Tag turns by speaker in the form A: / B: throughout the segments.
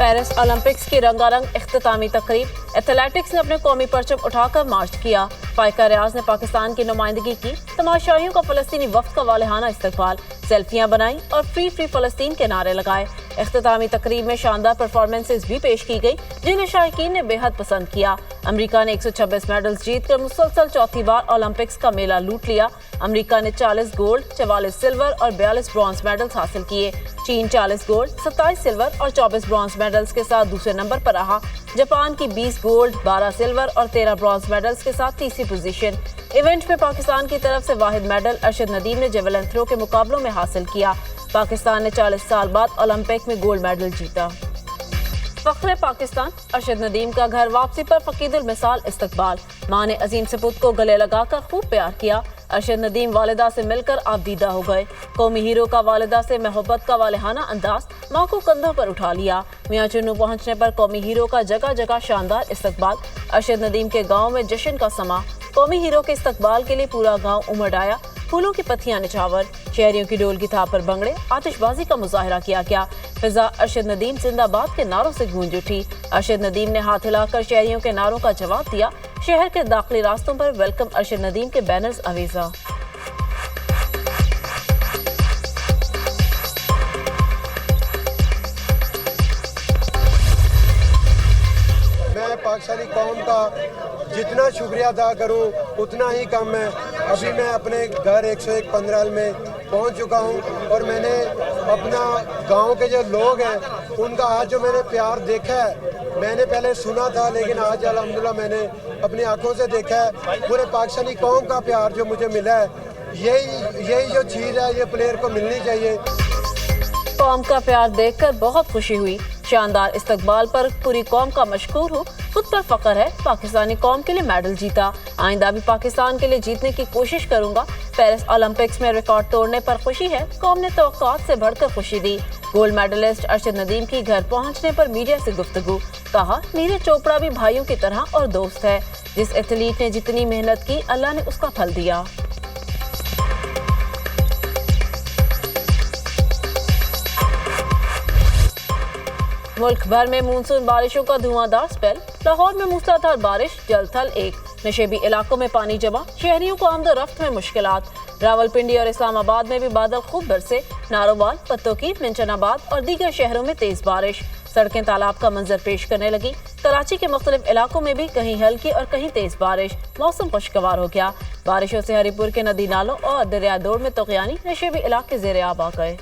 A: Paris Olympics की रंगारंग इख्तितामी तकरीब। एथलेटिक्स ने अपने कौमी परचम उठाकर मार्च किया। फाइका रियाज ने पाकिस्तान की नुमाइंदगी की। तमाशाइयों का फलस्तीनी वफ्द का वालेहाना इस्तकबाल। सेल्फियां बनाई और फ्री फ्री फलस्तीन के नारे लगाए। इख्तितामी तकरीब में शानदार परफॉर्मेंसेज भी पेश की गई, जिन्हें शायकीन ने बेहद पसंद किया। अमेरिका ने 126 मेडल्स जीतकर मुसलसल चौथी बार ओलंपिक्स का मेला लूट लिया। अमेरिका ने 40 गोल्ड, 44 सिल्वर और 42 ब्रॉन्ज मेडल्स हासिल किए। चीन 40 गोल्ड, 27 सिल्वर और 24 ब्रॉन्ज मेडल्स के साथ दूसरे नंबर पर रहा। जापान की 20 गोल्ड, 12 सिल्वर और 13 ब्रॉन्ज मेडल्स के साथ तीसरी पोजीशन। इवेंट में पाकिस्तान की तरफ से वाहिद मेडल अरशद नदीम ने जेवलिन थ्रो के मुकाबलों में हासिल किया। पाकिस्तान ने 40 साल बाद ओलंपिक में गोल्ड मेडल जीता। फख्र पाकिस्तान, अरशद नदीम का घर वापसी पर फकीदुल मिसाल इस्तकबाल। मां ने अजीम सपूत को गले लगाकर खूब प्यार किया। अरशद नदीम वालिदा से मिलकर आबदीदा हो गए। कौमी हीरो का वालिदा से मोहब्बत का वालेहाना अंदाज, मां को कंधों पर उठा लिया। मियां चुन्नू पहुंचने पर कौमी हीरो का जगह जगह शानदार इस्तकबाल। अरशद नदीम के गाँव में जश्न का समा। कौमी हीरो के इस्तकबाल के लिए पूरा गाँव उमड़ आया। फूलों की पत्तियां निछावर, शहरियों की डोल की थाप पर भंगड़े, आतिशबाजी का मुजाहरा किया गया। फिजा अरशद नदीम जिंदाबाद के नारों से गूंज उठी। अरशद नदीम ने हाथ हिलाकर शहरियों के नारों का जवाब दिया। शहर के दाखिली रास्तों पर वेलकम अरशद नदीम के बैनर्स अवीजा।
B: मैं पाकिस्तानी कौम का जितना शुक्रिया अदा करूं उतना ही कम है। अभी मैं अपने घर 101 पंद्रहल में पहुंच चुका हूं और मैंने अपना गांव के जो लोग हैं उनका आज जो मैंने प्यार देखा है, मैंने पहले सुना था लेकिन आज अल्हम्दुलिल्लाह मैंने अपनी आंखों से देखा है। पूरे पाकिस्तानी कौम का प्यार जो मुझे मिला है, यही जो चीज़ है ये प्लेयर को मिलनी चाहिए।
A: कौम का प्यार देखकर बहुत खुशी हुई। शानदार इस्तकबाल पर पूरी कौम का मशकूर हूँ। खुद पर फख्र है, पाकिस्तानी कौम के लिए मेडल जीता। आइंदा भी पाकिस्तान के लिए जीतने की कोशिश करूंगा। पेरिस ओलंपिक्स में रिकॉर्ड तोड़ने पर खुशी है। कौम ने तवक्कुआत से बढ़कर खुशी दी। गोल्ड मेडलिस्ट अरशद नदीम की घर पहुंचने पर मीडिया से गुफ्तगू। कहा, नीरज चोपड़ा भी भाइयों की तरह और दोस्त है। जिस एथलीट ने जितनी मेहनत की, अल्लाह ने उसका फल दिया। मुल्क भर में मानसून बारिशों का धुआंधार स्पेल। लाहौर में मूसलाधार बारिश, जल थल एक। नशेबी इलाकों में पानी जमा, शहरियों को आमदोरफ्त में मुश्किलात। रावलपिंडी और इस्लामाबाद में भी बादल खूब बरसे। नारोवाल, पत्तोकी, मिंचनाबाद और दीगर शहरों में तेज बारिश। सड़कें तालाब का मंजर पेश करने लगी। कराची के मुख्तलिफ इलाकों में भी कहीं हल्की और कहीं तेज बारिश। मौसम खुशगवार हो गया। बारिशों से हरिपुर के नदी नालों और दरिया दौड़ में तोक़यानी, नशेबी इलाके ज़ेरे आब आ गए।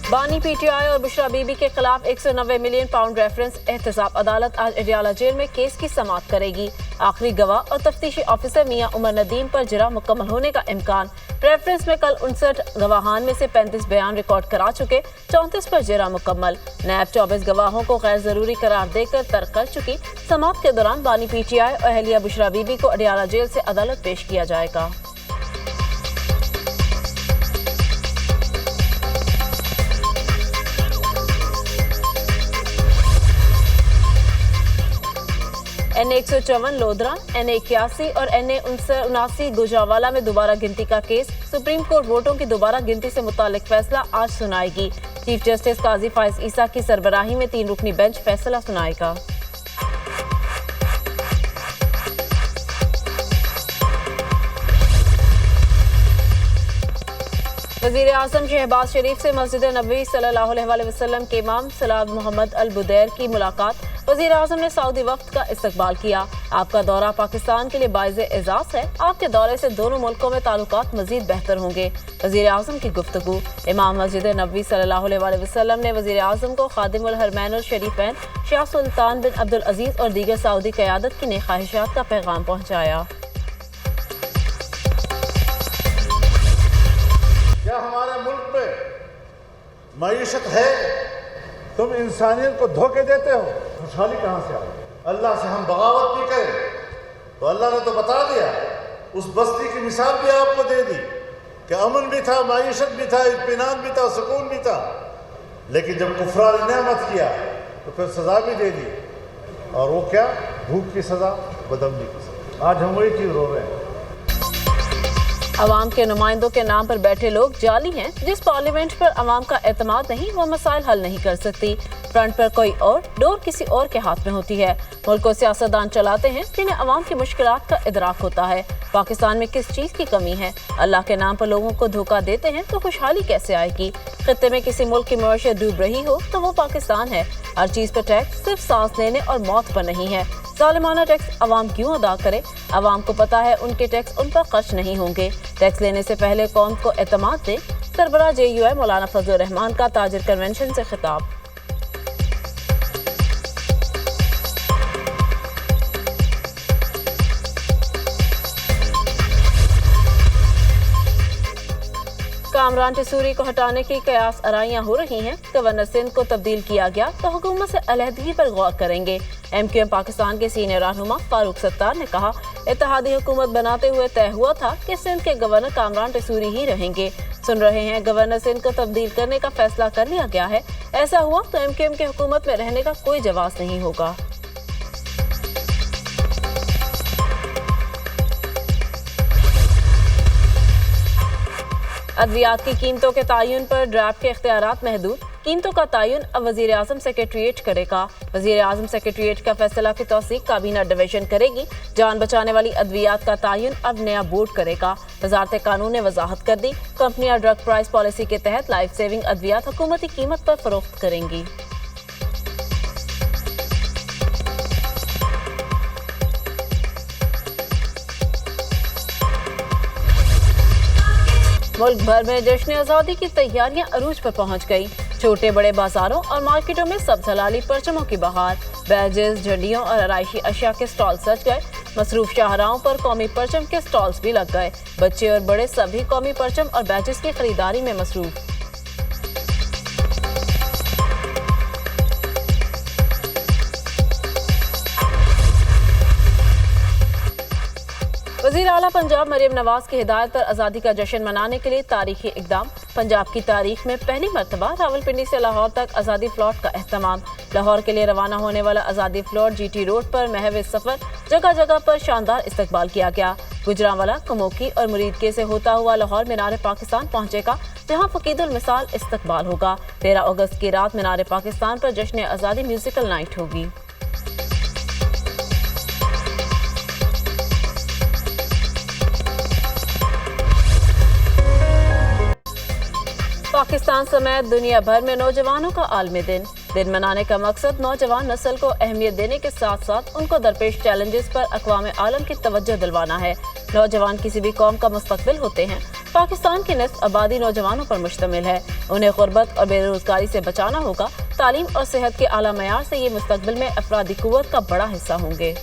A: बानी पीटीआई और बुशरा बीबी के खिलाफ 190 मिलियन पाउंड रेफरेंस एहतसाब। अदालत आज अडियाला जेल में केस की समाअत करेगी। आखिरी गवाह और तफ्तीशी ऑफिसर मियां उमर नदीम पर जरा मुकम्मल होने का इम्कान। रेफरेंस में कल 59 गवाहान में से 35 बयान रिकॉर्ड करा चुके, 34 पर जरा मुकम्मल। नैब 24 गवाहों को गैर जरूरी करार देकर तर्क कर चुकी। समाअत के दौरान बानी पीटीआई और अहलिया बुशरा बीबी को अडियाला जेल से अदालत पेश किया जाएगा। NA-154 लोधरा, NA-81 और NA-79 गुजरावाला में दोबारा गिनती का केस। सुप्रीम कोर्ट वोटों की दोबारा गिनती से मुतालिक फैसला आज सुनाएगी। चीफ जस्टिस काजी फाइज ईसा की सरबराही में 3 रुकनी बेंच फैसला सुनाएगा। वज़ीर आज़म शहबाज शरीफ से मस्जिद नबवी सल्लल्लाहु अलैहि वसल्लम के इमाम सलाद मोहम्मद अल बुदैर की मुलाकात। वज़ीर आज़म ने सऊदी वफ्द का इस्तकबाल किया। आपका दौरा पाकिस्तान के लिए बाइज़े एजाज़ है। आपके दौरे से दोनों मुल्कों में ताल्लुकात मज़ीद बेहतर होंगे। वज़ीर आज़म की गुफ्तगू। इमाम मस्जिद नबवी सल्लल्लाहु अलैहि वसल्लम ने वज़ीर आज़म को खादिमुल हरमैनुल शरीफैन शाह सुल्तान बिन अब्दुल अजीज़ और दीगर सऊदी क़यादत की नेक ख्वाहिशात का पैगाम पहुँचाया।
C: क्या हमारे मुल्क में मईशत है? तुम इंसानियत को धोखे देते हो। खुशहाली कहाँ से आए? अल्लाह से हम बगावत भी करें तो अल्लाह ने तो बता दिया। उस बस्ती की मिसाल भी आपको दे दी कि अमन भी था, मईशत भी था, इत्मीनान भी था, सुकून भी था। लेकिन जब कुफरान नेमत किया तो फिर सज़ा भी दे दी। और वो क्या? भूख की सज़ा, बदअमनी की सज़ा। आज हम वही चीज़ रो रहे हैं।
A: अवाम के नुमाइंदों के नाम पर बैठे लोग जाली हैं। जिस पार्लियामेंट पर अवाम का एतमाद नहीं, वो मसाइल हल नहीं कर सकती। फ्रंट पर कोई और, डोर किसी और के हाथ में होती है। मुल्क को सियासतदान चलाते हैं जिन्हें अवाम की मुश्किलात का इदराक होता है। पाकिस्तान में किस चीज़ की कमी है? अल्लाह के नाम पर लोगों को धोखा देते हैं तो खुशहाली कैसे आएगी? खित्ते में किसी मुल्क की मईशत डूब रही हो तो वो पाकिस्तान है। हर चीज़ पर टैक्स सिर्फ सांस लेने और मौत पर नहीं है। जालिमाना टैक्स अवाम क्यों अदा करे? अवाम को पता है उनके टैक्स उन पर खर्च नहीं होंगे। टैक्स लेने से पहले कौम को एतमाद दे। सरबराह JUI मौलाना फजलुर रहमान का ताजिर कन्वेंशन से खिताब। कामरान टिसूरी को हटाने की कयास आराइयां हो रही हैं। गवर्नर सिंध को तब्दील किया गया तो हुकूमत से अलहदगी पर गौर करेंगे। MQM पाकिस्तान के सीनियर रहनुमा फारूक सत्तार ने कहा, इत्तेहादी हुकूमत बनाते हुए तय हुआ था कि सिंध के गवर्नर कामरान टिसूरी ही रहेंगे। सुन रहे हैं, गवर्नर सिंध को तब्दील करने का फैसला कर लिया गया है। ऐसा हुआ तो MQM के हुकूमत में रहने का कोई जवाब नहीं होगा। अद्वियात की कीमतों के तयन पर ड्राफ्ट के इख्तियारात महदूद। कीमतों का तयन अब वज़ीर आज़म सेक्रेटरीट करेगा। वज़ीर आज़म सेक्रेटरीट का फैसला की तौसीक काबीना डिवीजन करेगी। जान बचाने वाली अद्वियात का तयन अब नया बोर्ड करेगा। वज़ारत कानून ने वजाहत कर दी, कंपनियां ड्रग प्राइस पॉलिसी के तहत लाइफ सेविंग अद्वियात हुकूमती कीमत पर फरोख्त करेंगी। मुल्क भर में जश्न आज़ादी की तैयारियां अरूज पर पहुंच गई। छोटे बड़े बाजारों और मार्केटों में सब्ज हलाली परचमों की बहार। बैजेस, झंडियों और आराइशी अशिया के स्टॉल सज गए। मसरूफ शाहराहों पर कौमी परचम के स्टॉल्स भी लग गए। बच्चे और बड़े सभी कौमी परचम और बैजेस की खरीदारी में मसरूफ। वज़ीर आला पंजाब मरियम नवाज की हिदायत पर आज़ादी का जश्न मनाने के लिए तारीखी इक़दाम। पंजाब की तारीख में पहली मरतबा रावलपिंडी से लाहौर तक आज़ादी फ्लॉट का एहतमाम। लाहौर के लिए रवाना होने वाला आज़ादी फ्लॉट GT रोड पर महव सफ़र। जगह जगह पर शानदार इस्तकबाल किया गया। गुजरांवाला, कुमोकी और मुरीदके से होता हुआ लाहौर मीनार पाकिस्तान पहुंचेगा, जहां फकीदुल मिसाल इस्तकबाल होगा। 13 अगस्त की रात मीनार पाकिस्तान पर जश्न आज़ादी म्यूजिकल नाइट होगी। पाकिस्तान समेत दुनिया भर में नौजवानों का आलमी दिन मनाने का मकसद नौजवान नस्ल को अहमियत देने के साथ साथ उनको दरपेश चैलेंजेस पर अक़वाम आलम की तवज्जो दिलवाना है। नौजवान किसी भी कौम का मुस्तकबिल होते हैं। पाकिस्तान की निस्फ आबादी नौजवानों पर मुश्तमिल है। उन्हें गुर्बत और बेरोजगारी से बचाना होगा। तालीम और सेहत के आला मयार से ये मुस्तकबिल में अफरादी कुव्वत का बड़ा हिस्सा होंगे।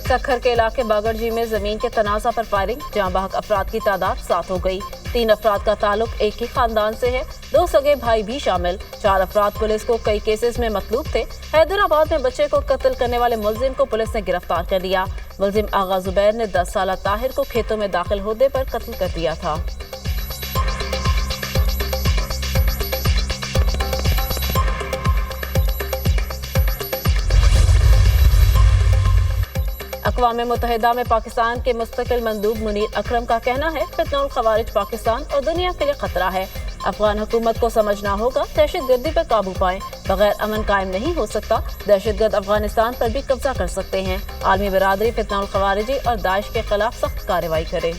A: सक्खर के इलाके बागड़जी में जमीन के तनाज़ा पर फायरिंग। जहां बहक अफराद की तादाद 7 हो गई। 3 अफराद का ताल्लुक एक ही खानदान से है। 2 सगे भाई भी शामिल। 4 अफराद पुलिस को कई केसेस में मतलूब थे। हैदराबाद में बच्चे को कत्ल करने वाले मुलजिम को पुलिस ने गिरफ्तार कर लिया। मुलजिम आगा जुबैर ने 10 साला ताहिर को खेतों में दाखिल होने पर कत्ल कर दिया था। अक़वाम मुत्तहिदा में पाकिस्तान के मुस्तकिल मंदूब मुनीर अकरम का कहना है, फितनउल खवारिज पाकिस्तान और दुनिया के लिए खतरा है। अफगान हुकूमत को समझना होगा दहशतगर्दी पर काबू पाएं। बगैर अमन कायम नहीं हो सकता। दहशतगर्द अफगानिस्तान पर भी कब्जा कर सकते हैं। आलमी बरादरी फितनउल खवारिजी और दाइश के खिलाफ सख्त कार्रवाई करे।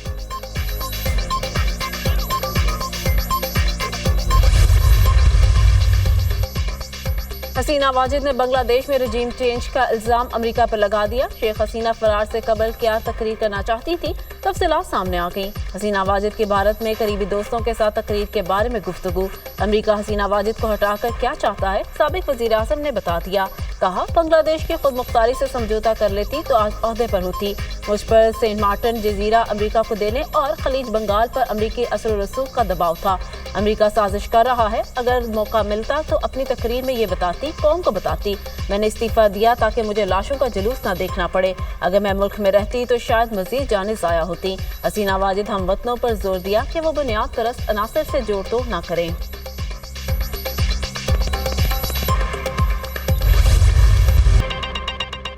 A: हसीना वाजिद ने बांग्लादेश में रजीम चेंज का इल्जाम अमेरिका पर लगा दिया। शेख हसीना फरार से कबल क्या तकरीर करना चाहती थी, तफसीलात सामने आ गई। हसीना वाजिद की भारत में करीबी दोस्तों के साथ तकरीर के बारे में गुफ्तगू। अमेरिका हसीना वाजिद को हटाकर क्या चाहता है, साबिक वज़ीर आज़म ने बता दिया। कहा, बांग्लादेश की खुद मुख्तारी से समझौता कर लेती तो आज ओहदे पर होती। मुझ पर सेंट मार्टिन जजीरा अमेरिका को देने और खलीज बंगाल पर अमेरिकी असर रसूख का दबाव था। अमेरिका साजिश कर रहा है। अगर मौका मिलता तो अपनी तकरीर में ये बताती, कौम को बताती मैंने इस्तीफा दिया ताकि मुझे लाशों का जुलूस ना देखना पड़े। अगर मैं मुल्क में रहती तो शायद मजीद जानें ज़ाया होती। हसीना वाजिद हमवतनों पर जोर दिया कि वो बुनियाद परस्त अनासर से जोड़ तोड़ ना करें।